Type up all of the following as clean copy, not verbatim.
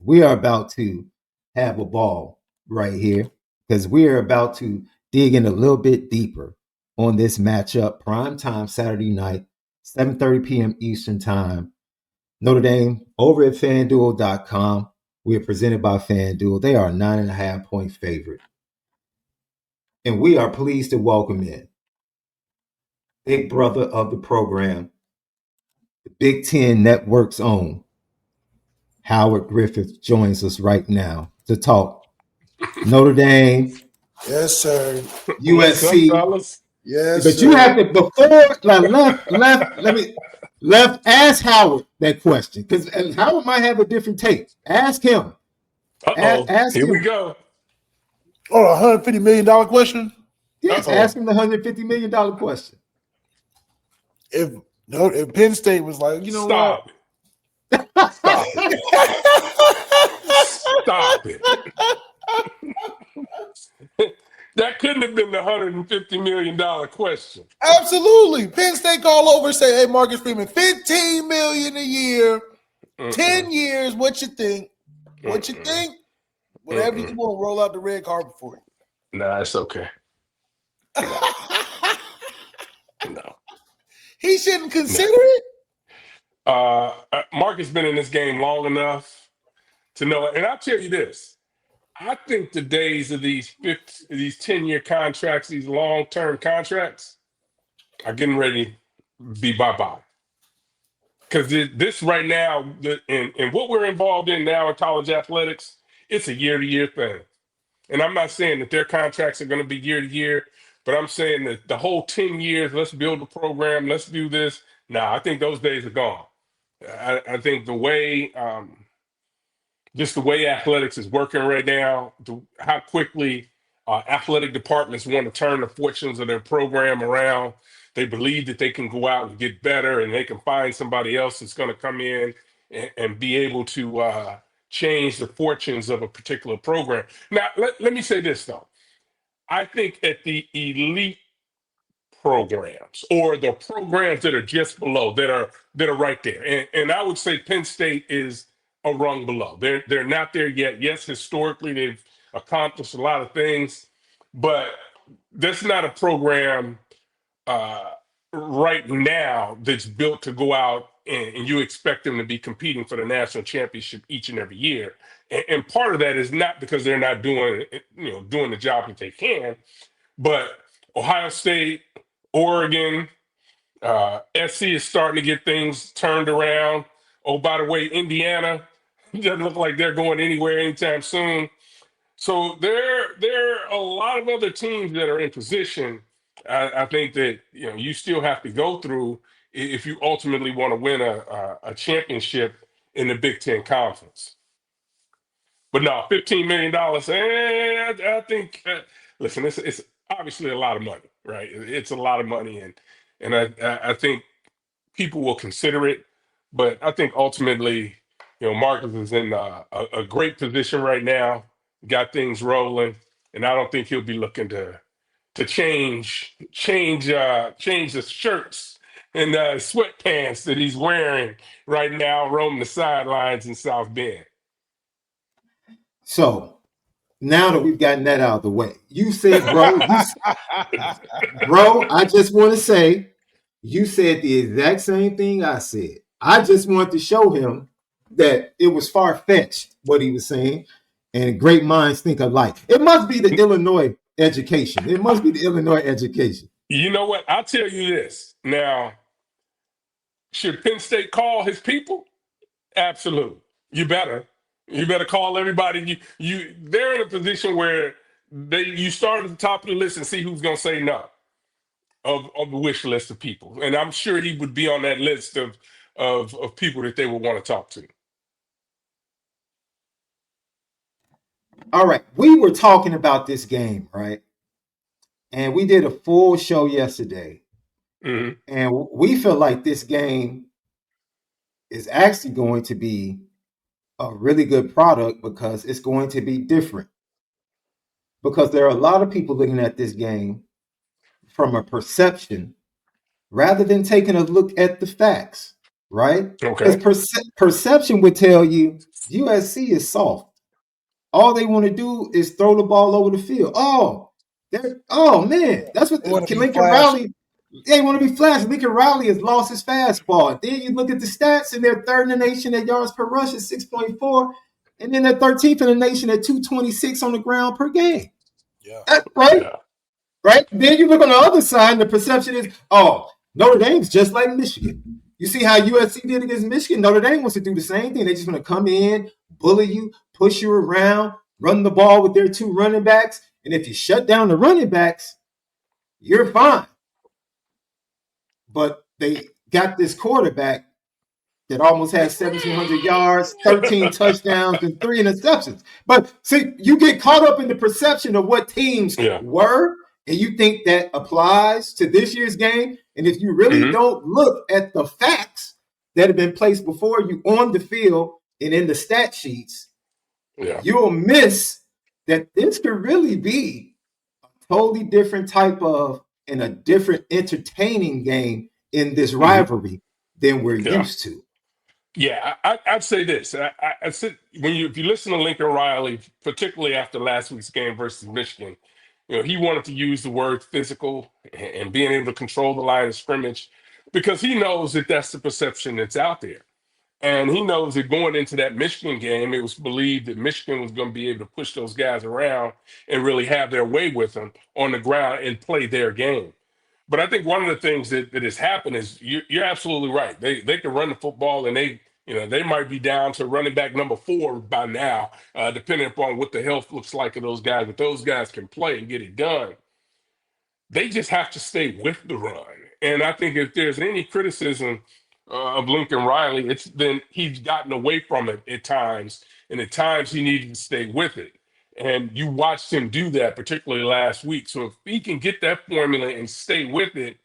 We are about to have a ball right here because we are about to dig in a little bit deeper on this matchup. Prime time Saturday night, 7:30 p.m. Eastern Time. Notre Dame over at FanDuel.com. We are presented by FanDuel. They are a 9.5-point favorite. And we are pleased to welcome in big brother of the program, the Big Ten Network's own Howard Griffith joins us right now to talk Notre Dame, Yes, sir. What's up, USC. fellas? Yes, But sir. you have to before left ask Howard that question because Howard might have a different take. Ask him. Ask Here we him. go. Oh, $150 million question. Yes, ask him the $150 million question. If Penn State was like, you know Stop what? it. Stop it. Stop it. That couldn't have been the $150 million question. Absolutely. Penn State call over and say, hey, Marcus Freeman, $15 million a year, 10 years. What you think? What you think? Whatever you want, roll out the red carpet for you. Nah, it's okay. No. He shouldn't consider it. Mark has been in this game long enough to know it. And I'll tell you this. I think the days of these 10-year contracts, these long-term contracts, are getting ready to be bye-bye. Because this right now, and what we're involved in now in college athletics, it's a year-to-year thing. And I'm not saying that their contracts are going to be year-to-year, but I'm saying that the whole 10 years, let's build a program, let's do this. Nah, I think those days are gone. I think just the way athletics is working right now, how quickly athletic departments want to turn the fortunes of their program around. They believe that they can go out and get better and they can find somebody else that's going to come in and be able to change the fortunes of a particular program. Now, let me say this, though. I think at the elite programs or the programs that are just below, that are right there. And I would say Penn State is a rung below. They're not there yet. Yes, historically they've accomplished a lot of things, but that's not a program right now that's built to go out and you expect them to be competing for the national championship each and every year. And part of that is not because they're not doing the job that they can, but Ohio State, Oregon, SC is starting to get things turned around. Oh, by the way, Indiana doesn't look like they're going anywhere anytime soon. So there are a lot of other teams that are in position. I think that you still have to go through if you ultimately want to win a championship in the Big Ten Conference. But no, $15 million. I think. Listen, it's obviously a lot of money, right? It's a lot of money, and I think people will consider it. But I think ultimately, Marcus is in a great position right now. Got things rolling, and I don't think he'll be looking to change the shirts and sweatpants that he's wearing right now, roaming the sidelines in South Bend. So now that we've gotten that out of the way, you said, bro, I just want to say, you said the exact same thing I said. I just wanted to show him that it was far-fetched what he was saying, and great minds think alike. It must be the Illinois education. It must be the Illinois education. You know what? I'll tell you this. Now, should Penn State call his people? Absolutely. You better. You better call everybody. They're in a position where you start at the top of the list and see who's going to say no of the wish list of people. And I'm sure he would be on that list of people that they would want to talk to. All right. We were talking about this game, right? And we did a full show yesterday. Mm-hmm. And we feel like this game is actually going to be a really good product because it's going to be different. Because there are a lot of people looking at this game from a perception rather than taking a look at the facts, right? Okay. Because perception would tell you USC is soft. All they want to do is throw the ball over the field. Oh man, that's what They want to be Lincoln flashy. Riley. They want to be flashy. Lincoln Riley has lost his fastball. Then you look at the stats, and they're third in the nation at yards per rush at 6.4, and then they're 13th in the nation at 226 on the ground per game. Yeah. Right? Yeah. Right? Then you look on the other side, and the perception is, oh, Notre Dame's just like Michigan. You see how USC did against Michigan? Notre Dame wants to do the same thing. They just want to come in, bully you, push you around, run the ball with their two running backs. And if you shut down the running backs, you're fine. But they got this quarterback that almost had 1,700 yards, 13 touchdowns, and 3 interceptions. But see, you get caught up in the perception of what teams were, and you think that applies to this year's game. And if you really don't look at the facts that have been placed before you on the field and in the stat sheets, you'll miss that this could really be a totally different type of and a different entertaining game in this rivalry than we're used to. Yeah, I'd say this. I said if you listen to Lincoln Riley, particularly after last week's game versus Michigan, he wanted to use the word physical and being able to control the line of scrimmage because he knows that that's the perception that's out there. And he knows that going into that Michigan game, it was believed that Michigan was going to be able to push those guys around and really have their way with them on the ground and play their game. But I think one of the things that has happened is you're absolutely right. They can run the football, and they might be down to running back number 4 by now, depending upon what the health looks like of those guys. But those guys can play and get it done. They just have to stay with the run. And I think if there's any criticism of Lincoln Riley, it's been he's gotten away from it at times, and at times he needed to stay with it. And you watched him do that, particularly last week. So if he can get that formula and stay with it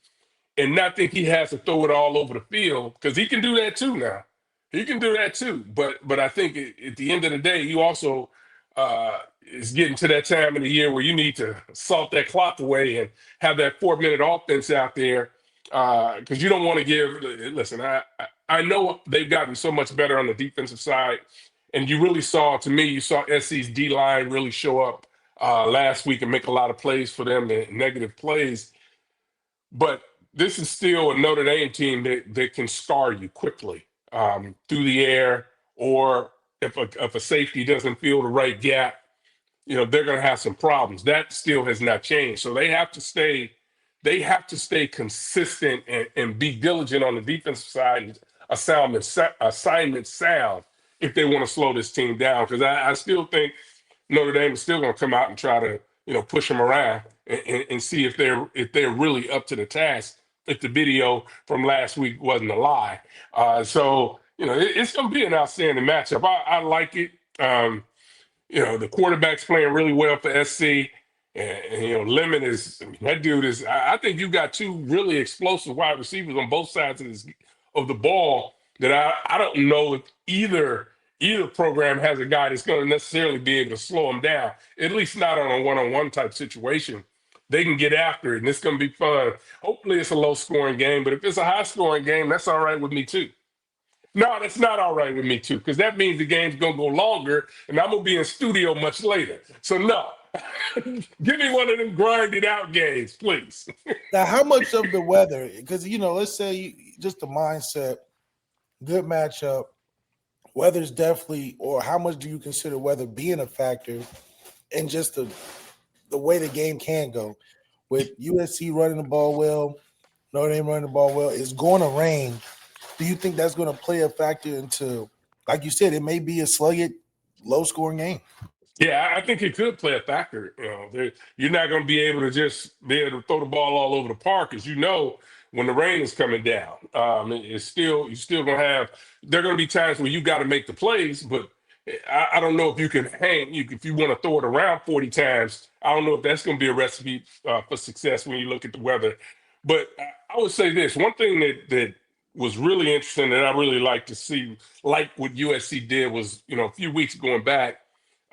and not think he has to throw it all over the field, because he can do that too now. He can do that too. But I think at the end of the day, you also is getting to that time of the year where you need to salt that clock away and have that 4-minute offense out there, because you don't want to give. Listen, I know they've gotten so much better on the defensive side, and you saw SC's D line really show up last week and make a lot of plays for them, and negative plays. But this is still a Notre Dame team that can scar you quickly through the air, or if a safety doesn't feel the right gap, they're going to have some problems. That still has not changed. So they have to stay consistent and be diligent on the defensive side, assignment sound, if they want to slow this team down. Because I still think Notre Dame is still going to come out and try to push them around and see if they're really up to the task, if the video from last week wasn't a lie. So it's going to be an outstanding matchup. I like it. The quarterback's playing really well for SC. And Lemon that dude is. I think you got 2 really explosive wide receivers on both sides of the ball that I don't know if either program has a guy that's going to necessarily be able to slow him down, at least not on a one-on-one type situation. They can get after it, and it's going to be fun. Hopefully it's a low-scoring game, but if it's a high-scoring game, that's all right with me too. No, that's not all right with me too, because that means the game's going to go longer, and I'm going to be in studio much later. So no, give me one of them grinded out games, please. Now, how much of the weather, because, let's say just the mindset, good matchup, weather's definitely, or how much do you consider weather being a factor in just the way the game can go? With USC running the ball well, Notre Dame running the ball well, it's going to rain. Do you think that's going to play a factor into, like you said, it may be a sluggish, low-scoring game? Yeah, I think it could play a factor. You're not going to be able to just be able to throw the ball all over the park, as when the rain is coming down. You're still going to have. There are going to be times where you got to make the plays, but I don't know if you can hang. If you want to throw it around 40 times, I don't know if that's going to be a recipe for success when you look at the weather. But I would say this: one thing that was really interesting that I really like to see, like what USC did, was a few weeks going back.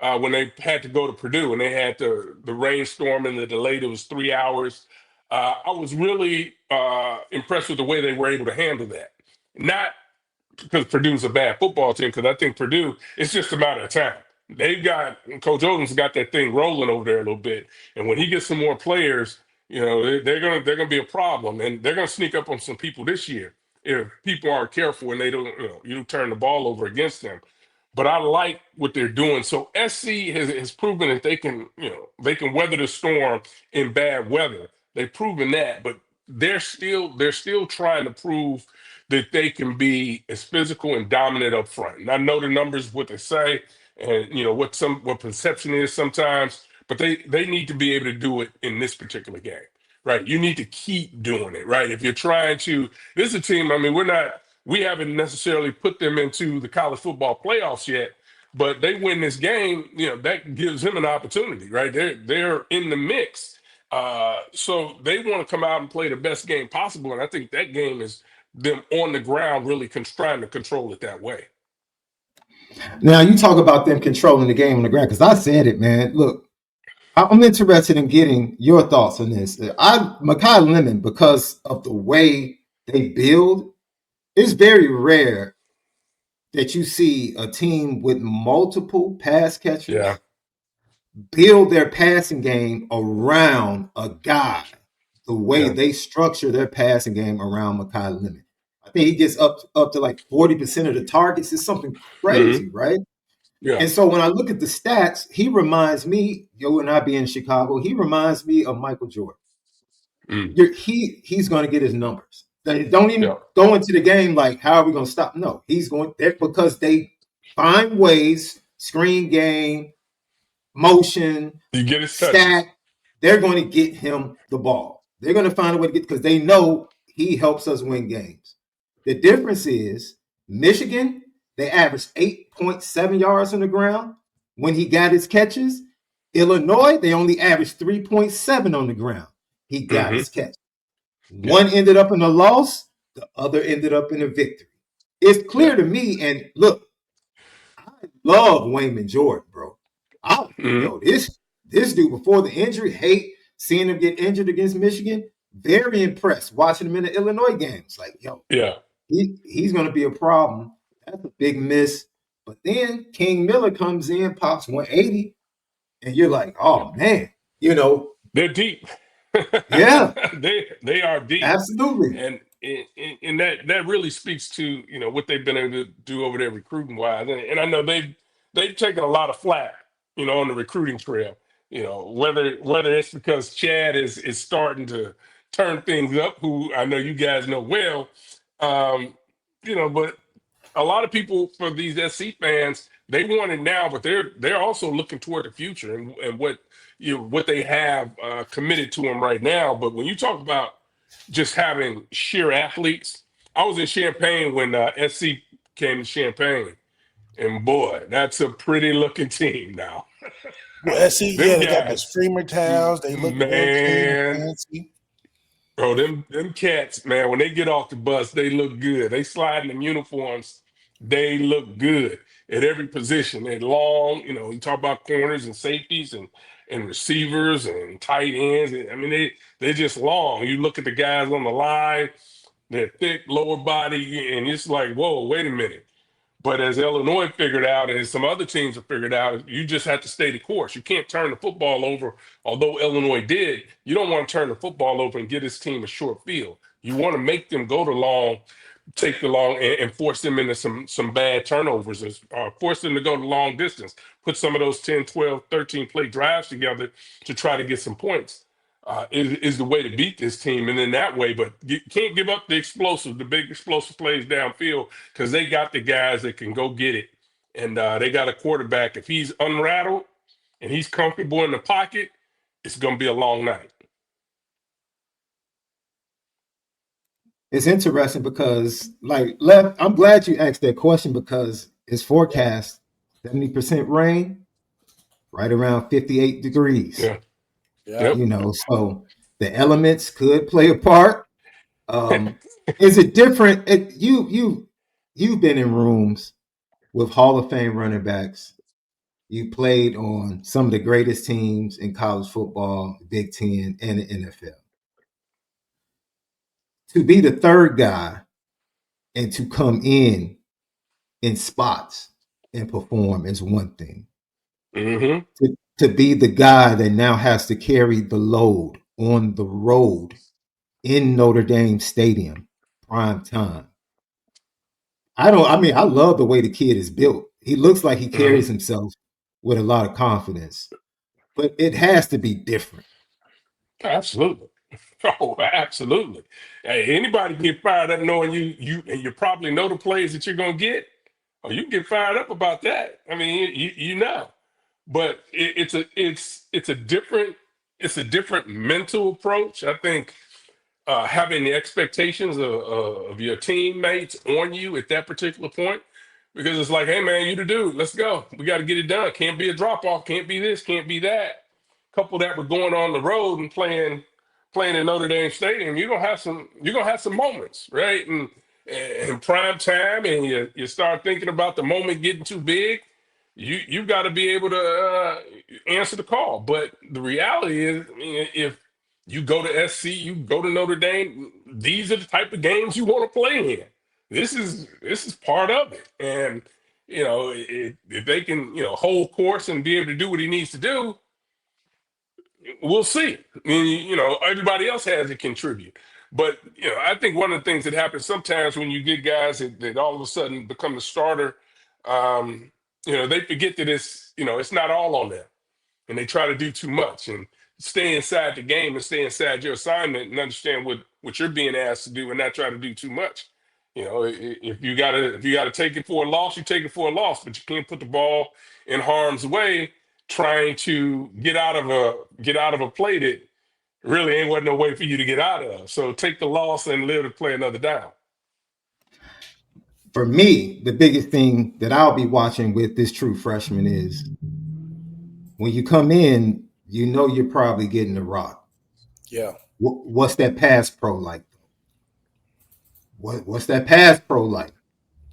When they had to go to Purdue and they had the rainstorm and the delay that was 3 hours, I was really impressed with the way they were able to handle that. Not because Purdue's a bad football team. Because I think Purdue, it's just a matter of time. Coach Oden's got that thing rolling over there a little bit, and when he gets some more players, they're gonna be a problem, and they're gonna sneak up on some people this year if people aren't careful and they don't, you don't turn the ball over against them. But I like what they're doing. So SC has proven that they can weather the storm in bad weather. They've proven that, but they're still trying to prove that they can be as physical and dominant up front. And I know the numbers, what they say, and what perception is sometimes, but they need to be able to do it in this particular game, right? You need to keep doing it, right? If you're trying to, this is a team. I mean, we haven't necessarily put them into the college football playoffs yet, but they win this game, that gives them an opportunity, right? They're in the mix. So they want to come out and play the best game possible, and I think that game is them on the ground really trying to control it that way. Now you talk about them controlling the game on the ground because I said it, man. Look, I'm interested in getting your thoughts on this. Makai Lemon, because of the way they build, it's very rare that you see a team with multiple pass catchers build their passing game around a guy. The way they structure their passing game around Makai Lemon, I think he gets up to like 40% of the targets. It's something crazy, right? Yeah. And so when I look at the stats, he reminds me, and I be in Chicago, he reminds me of Michael Jordan. He's going to get his numbers. They don't even go into the game like, how are we going to stop? No, he's going there because they find ways, screen game, motion, you get his stack. They're going to get him the ball. They're going to find a way to get, because they know he helps us win games. The difference is Michigan, they averaged 8.7 yards on the ground when he got his catches. Illinois, they only averaged 3.7 on the ground. He got his catch. One ended up in a loss. The other ended up in a victory. It's clear to me. And look, I love Wayman Jordan, bro. This dude before the injury, hate seeing him get injured against Michigan. Very impressed watching him in the Illinois games. Like, he's going to be a problem. That's a big miss. But then King Miller comes in, pops 180, and you're like, oh man, they're deep. Yeah, they are deep, absolutely. And that really speaks to what they've been able to do over there recruiting wise. And I know they've taken a lot of flack on the recruiting trail. Whether it's because Chad is starting to turn things up, who I know you guys know well, but a lot of people, for these SC fans, they want it now, but they're also looking toward the future and what they have committed to them right now. But when you talk about just having sheer athletes, I was in Champaign when SC came to Champaign, and boy, that's a pretty looking team now. Well, SC, they got the streamer towels. They look real clean and fancy. Bro, them cats, man, when they get off the bus, they look good. They slide in them uniforms, they look good at every position. They're long, you talk about corners and safeties and receivers and tight ends. I mean, they're just long. You look at the guys on the line, they're thick, lower body, and it's like, whoa, wait a minute. But as Illinois figured out, and some other teams have figured out, you just have to stay the course. You can't turn the football over. Although Illinois did, you don't want to turn the football over and give this team a short field. You want to make them go to long, take the long, and force them into some bad turnovers, or force them to go the long distance. Put some of those 10, 12, 13 play drives together to try to get some points. Is the way to beat this team, and in that way, but you can't give up the big explosive plays downfield, because they got the guys that can go get it, and they got a quarterback. If he's unrattled and he's comfortable in the pocket, it's going to be a long night. It's interesting because, I'm glad you asked that question, because it's forecast 70% rain, right around 58 degrees. Yeah. So the elements could play a part. Is it different? You've been in rooms with Hall of Fame running backs. You played on some of the greatest teams in college football, Big Ten, and the NFL. To be the third guy and to come in in spots and perform is one thing. Mm-hmm. To be the guy that now has to carry the load on the road in Notre Dame Stadium, prime time. I love the way the kid is built. He looks like he Mm-hmm. carries himself with a lot of confidence, but it has to be different. Absolutely. Oh, absolutely. Hey, anybody get fired up knowing you probably know the plays that you're gonna get. Oh, you get fired up about that. I mean, you know. But it's a different mental approach. I think having the expectations of your teammates on you at that particular point, because it's like, hey man, you the dude. Let's go. We got to get it done. Can't be a drop off. Can't be this. Can't be that. Couple that with going on the road and playing in Notre Dame Stadium, you're gonna have some moments, right? And prime time, and you start thinking about the moment getting too big. You've got to be able to answer the call. But the reality is, I mean, if you go to SC, you go to Notre Dame, these are the type of games you want to play in. This is part of it, and if they can hold course and be able to do what he needs to do, we'll see. I mean, everybody else has to contribute. But, I think one of the things that happens sometimes when you get guys that all of a sudden become the starter, they forget that it's not all on them. And they try to do too much and stay inside the game and stay inside your assignment and understand what you're being asked to do and not try to do too much. If you gotta take it for a loss, you take it for a loss, but you can't put the ball in harm's way trying to get out of a play that really ain't wasn't no way for you to get out of. So take the loss and live to play another down. For me, the biggest thing that I'll be watching with this true freshman is when you come in, you're probably getting the rock. Yeah. What's that pass pro like? What's that pass pro like?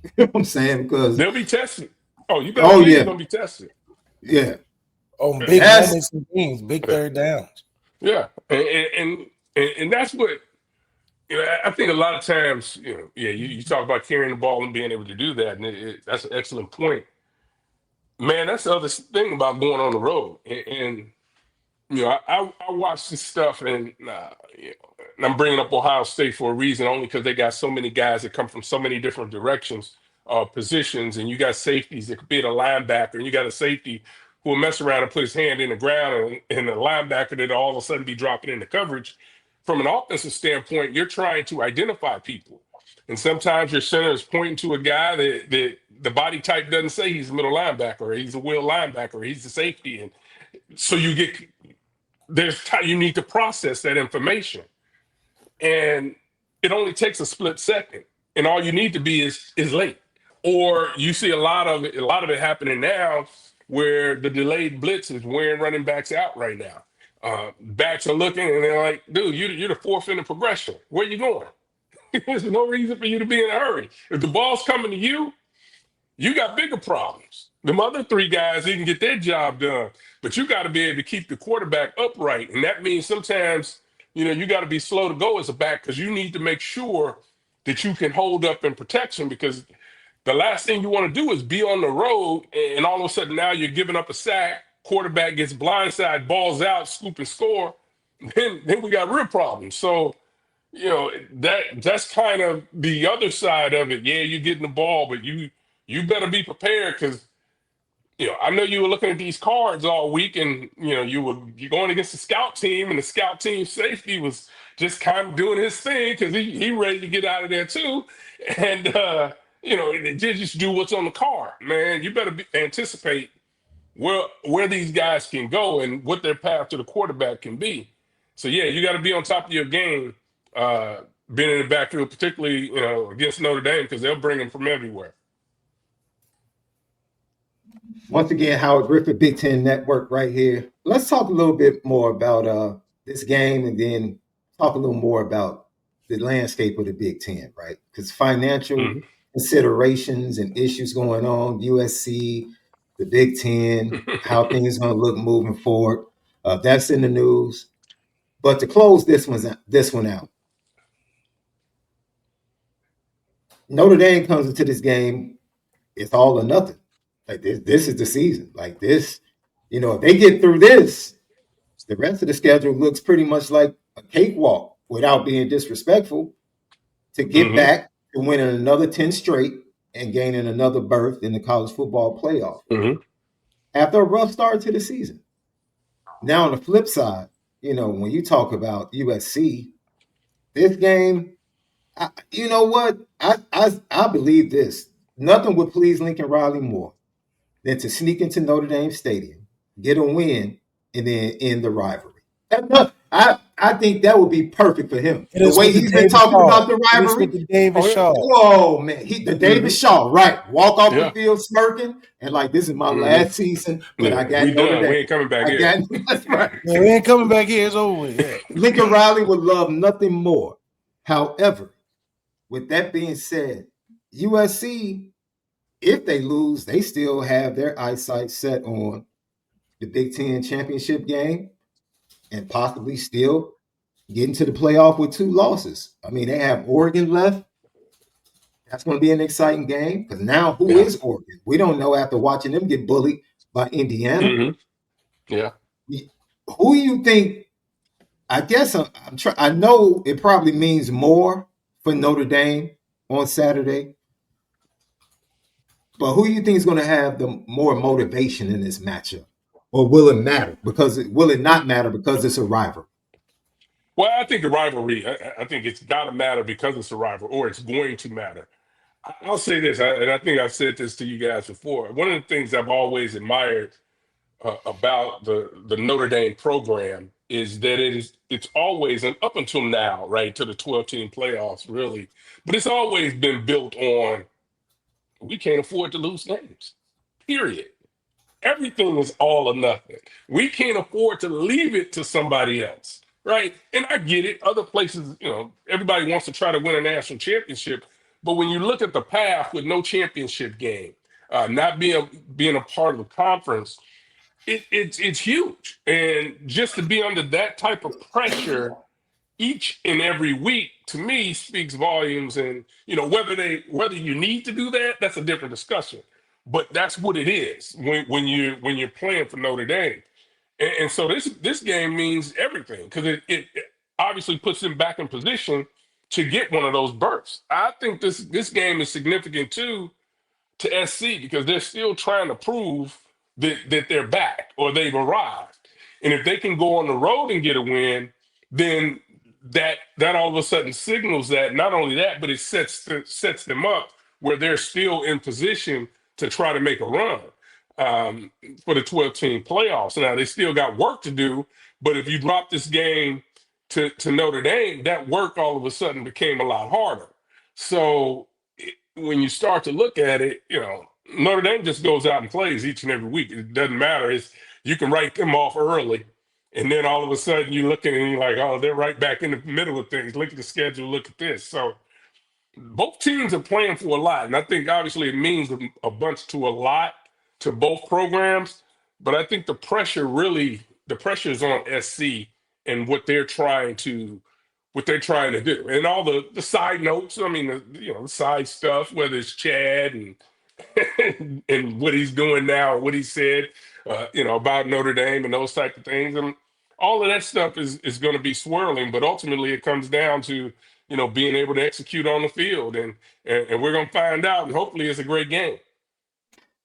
You know what I'm saying? Because They'll be tested. Oh, you better oh believe they're yeah, gonna be tested. yeah, On big that's moments and things, big third downs. Yeah, and that's what I think. A lot of times, you talk about carrying the ball and being able to do that, and that's an excellent point. Man, that's the other thing about going on the road, and I watch this stuff, and I'm bringing up Ohio State for a reason, only because they got so many guys that come from so many different directions, positions, and you got safeties that could be a linebacker, and you got a safety who will mess around and put his hand in the ground, and a linebacker that all of a sudden be dropping into coverage. From an offensive standpoint, you're trying to identify people, and sometimes your center is pointing to a guy that the body type doesn't say he's a middle linebacker, or he's a will linebacker, or he's a safety, and so there's time you need to process that information, and it only takes a split second, and all you need to be is late. Or you see a lot of it happening now where the delayed blitz is wearing running backs out right now. Backs are looking and they're like, dude, you're the fourth in the progression, where you going? There's no reason for you to be in a hurry. If the ball's coming to you, you got bigger problems. Them other three guys, they can get their job done, but you got to be able to keep the quarterback upright. And that means sometimes, you got to be slow to go as a back because you need to make sure that you can hold up in protection, because the last thing you want to do is be on the road and all of a sudden now you're giving up a sack, quarterback gets blindside, balls out, scoop and score. Then we got real problems. So that's kind of the other side of it. Yeah, you're getting the ball, but you better be prepared, because I know you were looking at these cards all week, and you're going against the scout team, and the scout team safety was just kind of doing his thing because he ready to get out of there too, and just do what's on the card, man. You better anticipate where these guys can go and what their path to the quarterback can be. So yeah, you got to be on top of your game, being in the backfield, particularly against Notre Dame, because they'll bring them from everywhere. once again Howard Griffith, Big Ten Network, right here. Let's talk a little bit more about this game, and then talk a little more about the landscape of the Big Ten, right? Because financial Mm. considerations and issues going on, USC, the Big Ten, how things going to look moving forward. That's in the news. But to close this one out, Notre Dame comes into this game it's all or nothing. Like this is the season. Like this, if they get through this, the rest of the schedule looks pretty much like a cakewalk without being disrespectful to get Mm-hmm. back to winning another 10 straight and gaining another berth in the college football playoff Mm-hmm. after a rough start to the season. Now, on the flip side, when you talk about USC, this game, you know what? I believe this. Nothing would please Lincoln Riley more than to sneak into Notre Dame Stadium, get a win, and then end the rivalry. I think that would be perfect for him. It The is way with the he's been David talking Shaw. about the It is rivalry. with the David Oh, yeah. Shaw. Whoa, man. The David Shaw, right. Walk off the Yeah. field smirking and like, this is my last season, but I got we Notre done. Dame. We ain't coming back I here. got that's right. Yeah, we ain't coming back here. It's over with. Yeah. Lincoln Riley would love nothing more. However, with that being said, USC, if they lose, they still have their eyesight set on the Big Ten championship game and possibly still getting to the playoff with 2 losses. I mean, they have Oregon left. That's going to be an exciting game because now who is Oregon? We don't know after watching them get bullied by Indiana. Mm-hmm. Yeah. Who do you think? I guess I know it probably means more for Notre Dame on Saturday, but who do you think is going to have the more motivation in this matchup? Or will it matter? Will it not matter because it's a rivalry? Well, I think the rivalry, I think it's got to matter because it's a rival, or it's going to matter. I'll say this, and I think I've said this to you guys before. One of the things I've always admired about the Notre Dame program is that it's always, and up until now, right, to the 12-team playoffs, really, but it's always been built on we can't afford to lose games, period. Everything is all or nothing. We can't afford to leave it to somebody else, right? And I get it. Other places, everybody wants to try to win a national championship. But when you look at the path with no championship game, not being a part of the conference, it's huge. And just to be under that type of pressure each and every week, to me, speaks volumes. And whether you need to do that, that's a different discussion. But that's what it is when you're playing for Notre Dame. And so this game means everything because it obviously puts them back in position to get one of those berths. I think this game is significant too to SC because they're still trying to prove that they're back or they've arrived. And if they can go on the road and get a win, then that all of a sudden signals that not only that, but it sets them up where they're still in position to try to make a run for the 12-team playoffs. Now they still got work to do, but if you drop this game to Notre Dame, that work all of a sudden became a lot harder. So when you start to look at it, Notre Dame just goes out and plays each and every week. It doesn't matter. You can write them off early, and then all of a sudden you're looking and you're like, oh, they're right back in the middle of things. Look at the schedule. Look at this. So both teams are playing for a lot, and I think obviously it means a bunch to a lot to both programs. But I think the pressure is on SC and what they're trying to do, and all the side notes. I mean, the side stuff, whether it's Chad and what he's doing now, what he said, about Notre Dame and those type of things, and all of that stuff is going to be swirling. But ultimately, it comes down to being able to execute on the field, and we're going to find out. And hopefully, it's a great game.